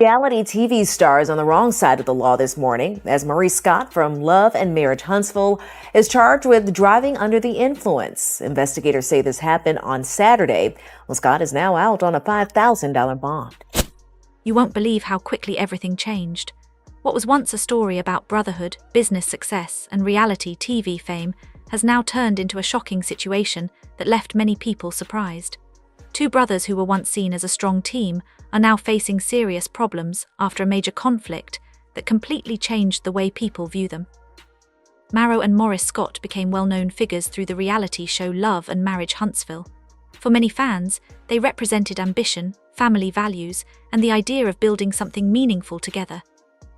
Reality TV stars on the wrong side of the law this morning as Maurice Scott from Love and Marriage Huntsville is charged with driving under the influence. Investigators say this happened on Saturday. Well, Scott is now out on a $5,000 bond. You won't believe how quickly everything changed. What was once a story about brotherhood, business success, and reality TV fame has now turned into a shocking situation that left many people surprised. Two brothers who were once seen as a strong team are now facing serious problems after a major conflict that completely changed the way people view them. Marsau and Maurice Scott became well-known figures through the reality show Love and Marriage Huntsville. For many fans, they represented ambition, family values, and the idea of building something meaningful together.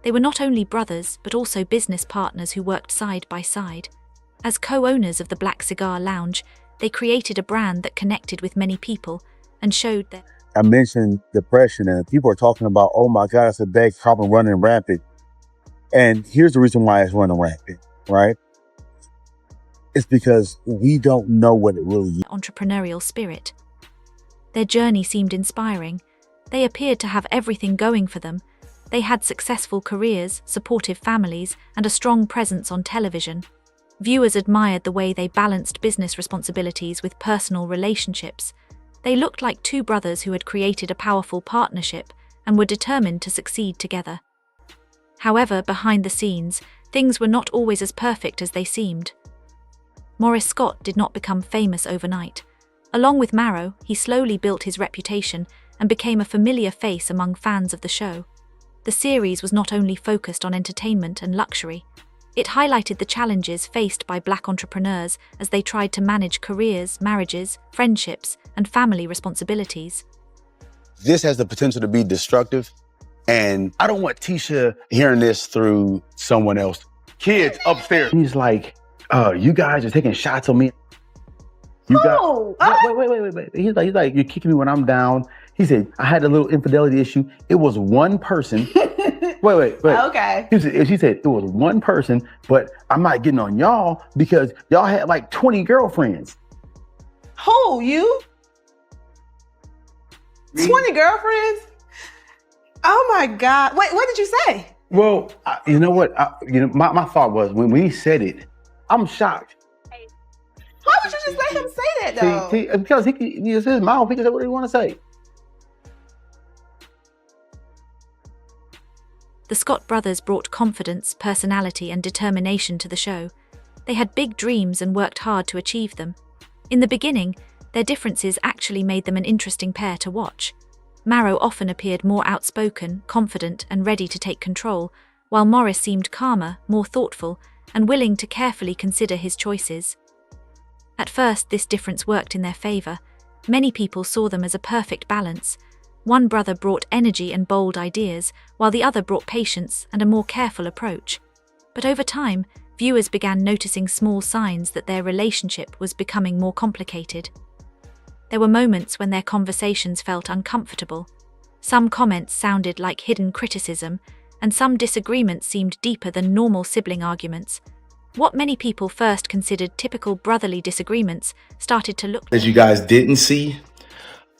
They were not only brothers, but also business partners who worked side by side. As co-owners of the Black Cigar Lounge, they created a brand that connected with many people and showed that. I mentioned depression, and people are talking about, oh my God, it's a bad problem running rampant. And here's the reason why it's running rampant, right? It's because we don't know what it really is. Entrepreneurial spirit. Their journey seemed inspiring. They appeared to have everything going for them. They had successful careers, supportive families, and a strong presence on television. Viewers admired the way they balanced business responsibilities with personal relationships. They looked like two brothers who had created a powerful partnership and were determined to succeed together. However, behind the scenes, things were not always as perfect as they seemed. Maurice Scott did not become famous overnight. Along with Marsau, he slowly built his reputation and became a familiar face among fans of the show. The series was not only focused on entertainment and luxury, it highlighted the challenges faced by Black entrepreneurs as they tried to manage careers, marriages, friendships, and family responsibilities. This has the potential to be destructive, and I don't want Tisha hearing this through someone else. Kids upstairs. He's like, you guys are taking shots on me. Wait. He's like, you're kicking me when I'm down. He said, I had a little infidelity issue. It was one person. Wait. Okay. She said, it was one person, but I'm not getting on y'all because y'all had like 20 girlfriends. Who, you? 20 girlfriends? Oh my God. Wait, what did you say? Well, you know what? My thought was when he said it, I'm shocked. Why would you just let him say that though? Because it's his mouth. He can say what he want to say. The Scott brothers brought confidence, personality, and determination to the show. They had big dreams and worked hard to achieve them. In the beginning, their differences actually made them an interesting pair to watch. Marsau often appeared more outspoken, confident, and ready to take control, while Maurice seemed calmer, more thoughtful, and willing to carefully consider his choices. At first, this difference worked in their favor. Many people saw them as a perfect balance. One brother brought energy and bold ideas, while the other brought patience and a more careful approach. But over time, viewers began noticing small signs that their relationship was becoming more complicated. There were moments when their conversations felt uncomfortable. Some comments sounded like hidden criticism, and some disagreements seemed deeper than normal sibling arguments. What many people first considered typical brotherly disagreements started to look As you guys didn't see.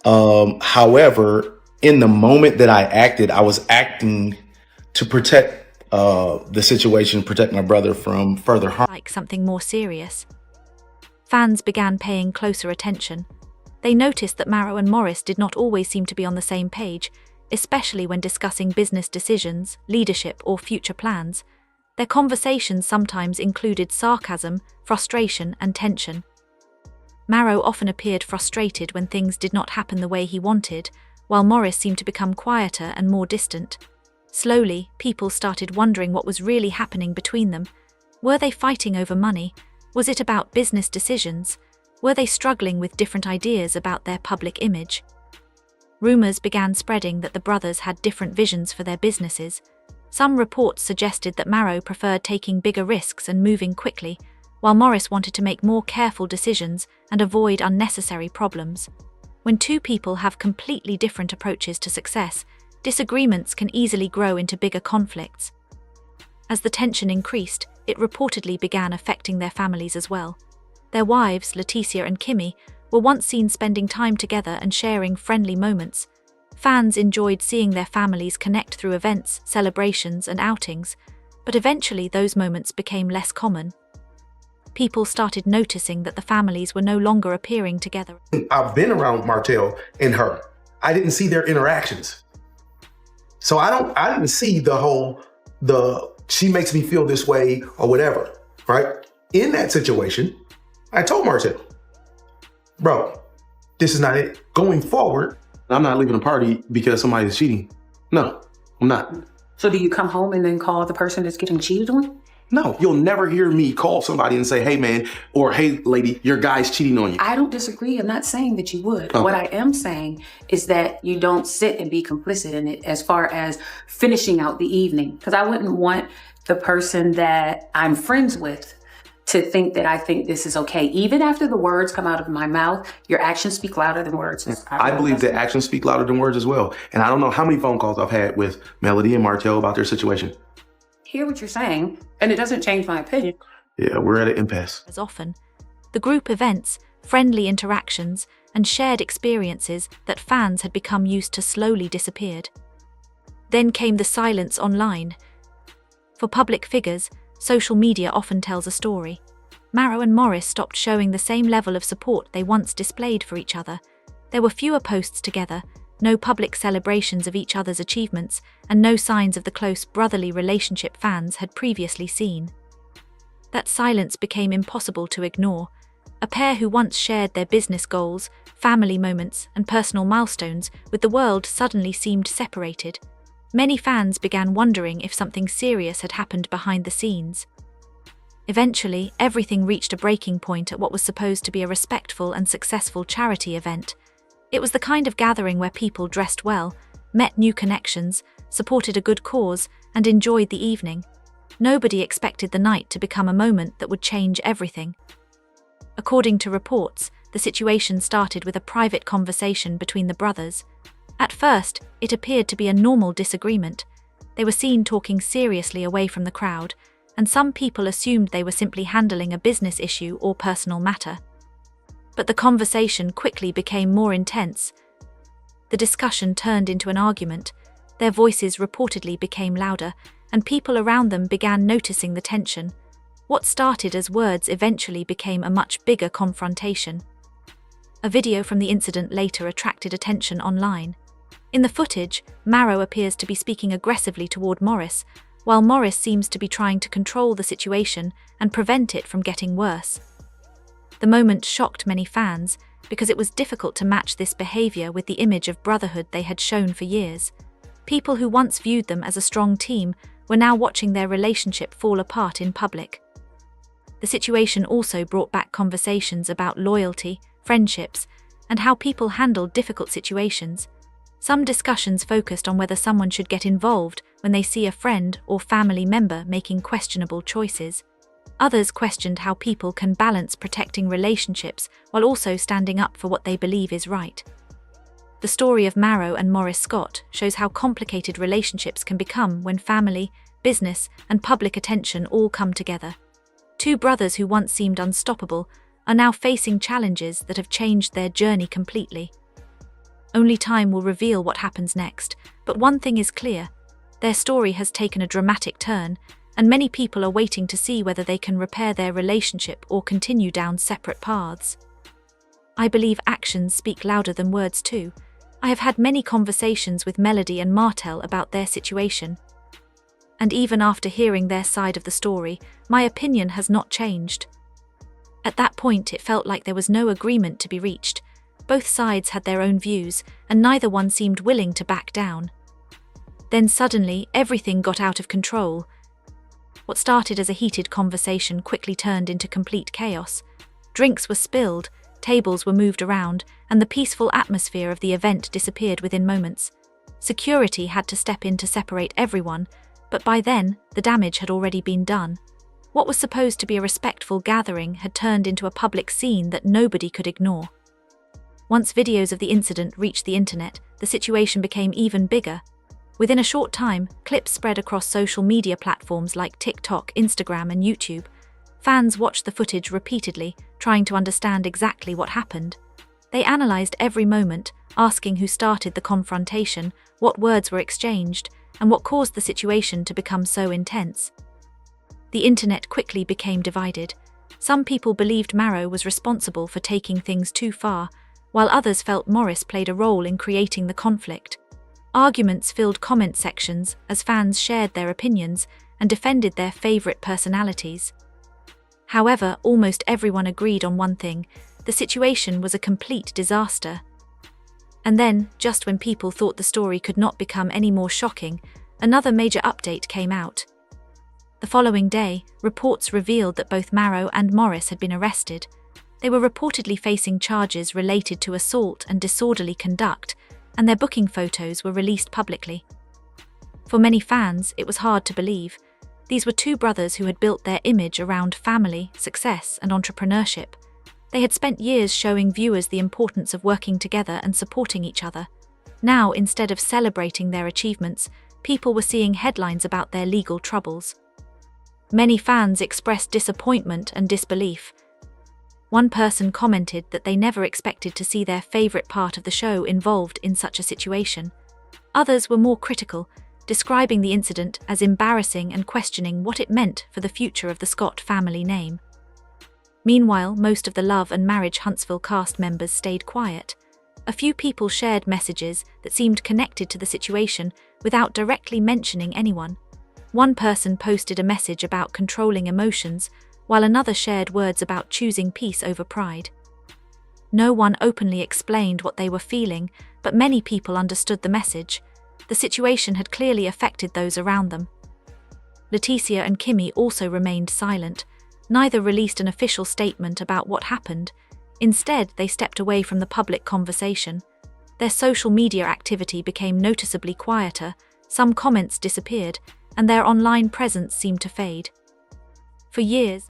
However, in the moment that I acted, I was acting to protect the situation, protect my brother from further harm. like something more serious. Fans began paying closer attention. They noticed that Marsau and Maurice did not always seem to be on the same page, especially when discussing business decisions, leadership, or future plans. Their conversations sometimes included sarcasm, frustration, and tension. Marsau often appeared frustrated when things did not happen the way he wanted, while Maurice seemed to become quieter and more distant. Slowly, people started wondering what was really happening between them. Were they fighting over money? Was it about business decisions? Were they struggling with different ideas about their public image? Rumors began spreading that the brothers had different visions for their businesses. Some reports suggested that Marsau preferred taking bigger risks and moving quickly, while Maurice wanted to make more careful decisions and avoid unnecessary problems. When two people have completely different approaches to success, disagreements can easily grow into bigger conflicts. As the tension increased, it reportedly began affecting their families as well. Their wives, Leticia and Kimmy, were once seen spending time together and sharing friendly moments. Fans enjoyed seeing their families connect through events, celebrations, and outings, but eventually those moments became less common. People started noticing that the families were no longer appearing together. I've been around Martell and her. I didn't see their interactions. So I didn't see she makes me feel this way or whatever, right? In that situation, I told Martell, bro, this is not it. Going forward, I'm not leaving a party because somebody's cheating. No, I'm not. So do you come home and then call the person that's getting cheated on? No, you'll never hear me call somebody and say, hey man, or hey lady, your guy's cheating on you. I don't disagree. I'm not saying that you would. Okay. What I am saying is that you don't sit and be complicit in it as far as finishing out the evening. Because I wouldn't want the person that I'm friends with to think that I think this is okay. Even after the words come out of my mouth, your actions speak louder than words. I believe that actions speak louder than words as well. And I don't know how many phone calls I've had with Melody and Martell about their situation. Hear what you're saying, and it doesn't change my opinion. Yeah, we're at an impasse. As often, the group events, friendly interactions, and shared experiences that fans had become used to slowly disappeared. Then came the silence online. For public figures, social media often tells a story. Marsau and Maurice stopped showing the same level of support they once displayed for each other. There were fewer posts together, no public celebrations of each other's achievements, and no signs of the close brotherly relationship fans had previously seen. That silence became impossible to ignore. A pair who once shared their business goals, family moments, and personal milestones with the world suddenly seemed separated. Many fans began wondering if something serious had happened behind the scenes. Eventually, everything reached a breaking point at what was supposed to be a respectful and successful charity event. It was the kind of gathering where people dressed well, met new connections, supported a good cause, and enjoyed the evening. Nobody expected the night to become a moment that would change everything. According to reports, the situation started with a private conversation between the brothers. At first, it appeared to be a normal disagreement. They were seen talking seriously away from the crowd, and some people assumed they were simply handling a business issue or personal matter. But the conversation quickly became more intense. The discussion turned into an argument. Their voices reportedly became louder, and people around them began noticing the tension. What started as words eventually became a much bigger confrontation. A video from the incident later attracted attention online. In the footage, Marsau appears to be speaking aggressively toward Maurice, while Maurice seems to be trying to control the situation and prevent it from getting worse. The moment shocked many fans because it was difficult to match this behavior with the image of brotherhood they had shown for years. People who once viewed them as a strong team were now watching their relationship fall apart in public. The situation also brought back conversations about loyalty, friendships, and how people handled difficult situations. Some discussions focused on whether someone should get involved when they see a friend or family member making questionable choices. Others questioned how people can balance protecting relationships while also standing up for what they believe is right. The story of Marsau and Maurice Scott shows how complicated relationships can become when family, business, and public attention all come together. Two brothers who once seemed unstoppable are now facing challenges that have changed their journey completely. Only time will reveal what happens next, but one thing is clear: their story has taken a dramatic turn, and many people are waiting to see whether they can repair their relationship or continue down separate paths. I believe actions speak louder than words too. I have had many conversations with Melody and Martell about their situation. And even after hearing their side of the story, my opinion has not changed. At that point, it felt like there was no agreement to be reached. Both sides had their own views, and neither one seemed willing to back down. Then suddenly, everything got out of control. What started as a heated conversation quickly turned into complete chaos. Drinks were spilled, tables were moved around, and the peaceful atmosphere of the event disappeared within moments. Security had to step in to separate everyone, but by then, the damage had already been done. What was supposed to be a respectful gathering had turned into a public scene that nobody could ignore. Once videos of the incident reached the internet, the situation became even bigger. Within a short time, clips spread across social media platforms like TikTok, Instagram, and YouTube. Fans watched the footage repeatedly, trying to understand exactly what happened. They analyzed every moment, asking who started the confrontation, what words were exchanged, and what caused the situation to become so intense. The internet quickly became divided. Some people believed Marsau was responsible for taking things too far, while others felt Maurice played a role in creating the conflict. Arguments filled comment sections as fans shared their opinions and defended their favorite personalities. However, almost everyone agreed on one thing: the situation was a complete disaster. And then, just when people thought the story could not become any more shocking, another major update came out. The following day, reports revealed that both Marsau and Maurice had been arrested. They were reportedly facing charges related to assault and disorderly conduct, and their booking photos were released publicly. For many fans, it was hard to believe. These were two brothers who had built their image around family, success, and entrepreneurship. They had spent years showing viewers the importance of working together and supporting each other. Now, instead of celebrating their achievements, people were seeing headlines about their legal troubles. Many fans expressed disappointment and disbelief. One person commented that they never expected to see their favorite part of the show involved in such a situation. Others were more critical, describing the incident as embarrassing and questioning what it meant for the future of the Scott family name. Meanwhile, most of the Love and Marriage Huntsville cast members stayed quiet. A few people shared messages that seemed connected to the situation without directly mentioning anyone. One person posted a message about controlling emotions, while another shared words about choosing peace over pride. No one openly explained what they were feeling, but many people understood the message. The situation had clearly affected those around them. Leticia and Kimmy also remained silent. Neither released an official statement about what happened. Instead, they stepped away from the public conversation. Their social media activity became noticeably quieter, some comments disappeared, and their online presence seemed to fade. For years,